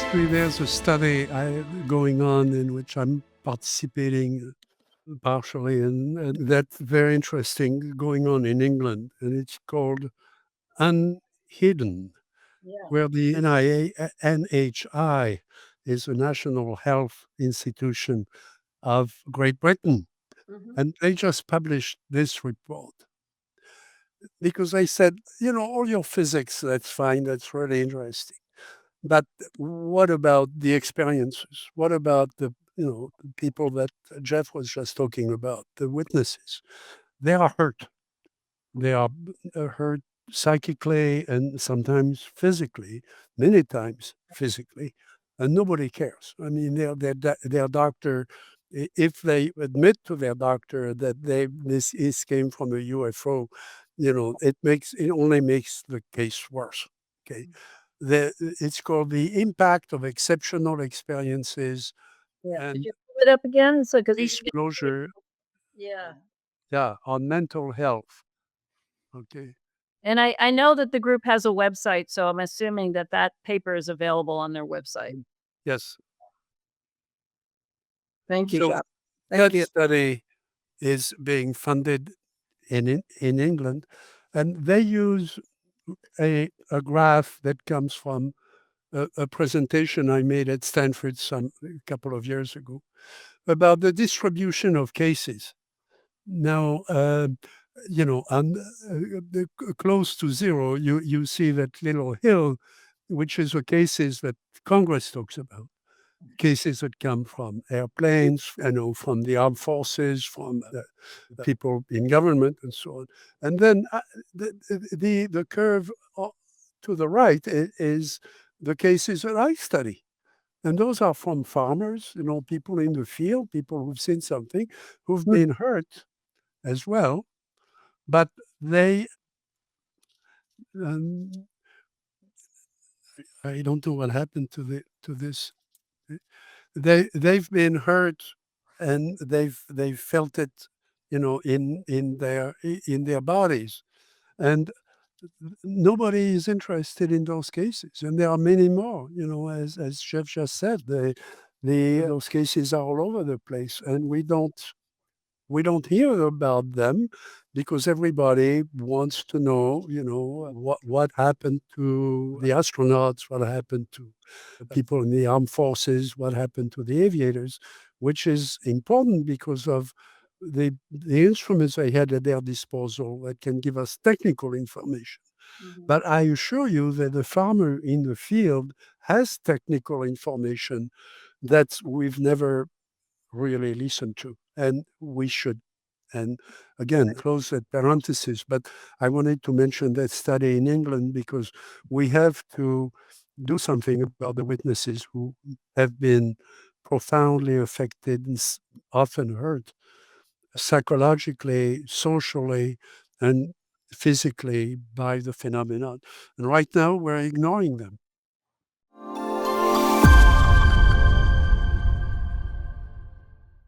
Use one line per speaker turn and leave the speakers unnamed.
Actually, there's a study going on in which I'm participating partially, and that's very interesting going on in England, and it's called uNHIdden,
Yeah.
where the NHI is the National Health Institution of Great Britain,
Mhm.
and they just published this report because they said, all your physics, that's fine, that's really interesting. But what about the experiences? What about the people that Jeff was just talking about, the witnesses? They are hurt. They are hurt psychically and sometimes physically, many times physically, and nobody cares. I mean, their doctor, if they admit to their doctor that this came from a UFO, it only makes the case worse. Okay, it's called the impact of exceptional experiences
Yeah. Did
and
you pull it up again? So, because
disclosure,
yeah.
yeah, on mental health. Okay.
And I know that the group has a website, so I'm assuming that that paper is available on their website.
Yes.
Thank you,
So
Jacques.
that
Thank you.
study is being funded in England, and they use a graph that comes from a presentation I made at Stanford a couple of years ago about the distribution of cases. Now, close to zero, you see that little hill, which is the cases that Congress talks about. Cases that come from airplanes, from the armed forces, from the people in government, and so on. And then the curve to the right is the cases that I study. And those are from farmers, people in the field, people who've seen something, who've been hurt as well, but they, um, I don't know what happened to this. They've been hurt, and they've felt it, in their bodies, and nobody is interested in those cases, and there are many more. As Jeff just said, those cases are all over the place, and we don't hear about them because everybody wants to know, what happened to the astronauts, what happened to the people in the armed forces, what happened to the aviators, which is important because of the instruments they had at their disposal that can give us technical information.
Mhm.
But I assure you that the farmer in the field has technical information that we've never really listened to, and we should. And again, close that parenthesis, but I wanted to mention that study in England because we have to do something about the witnesses who have been profoundly affected and often hurt psychologically, socially, and physically by the phenomenon. And right now, we're ignoring them.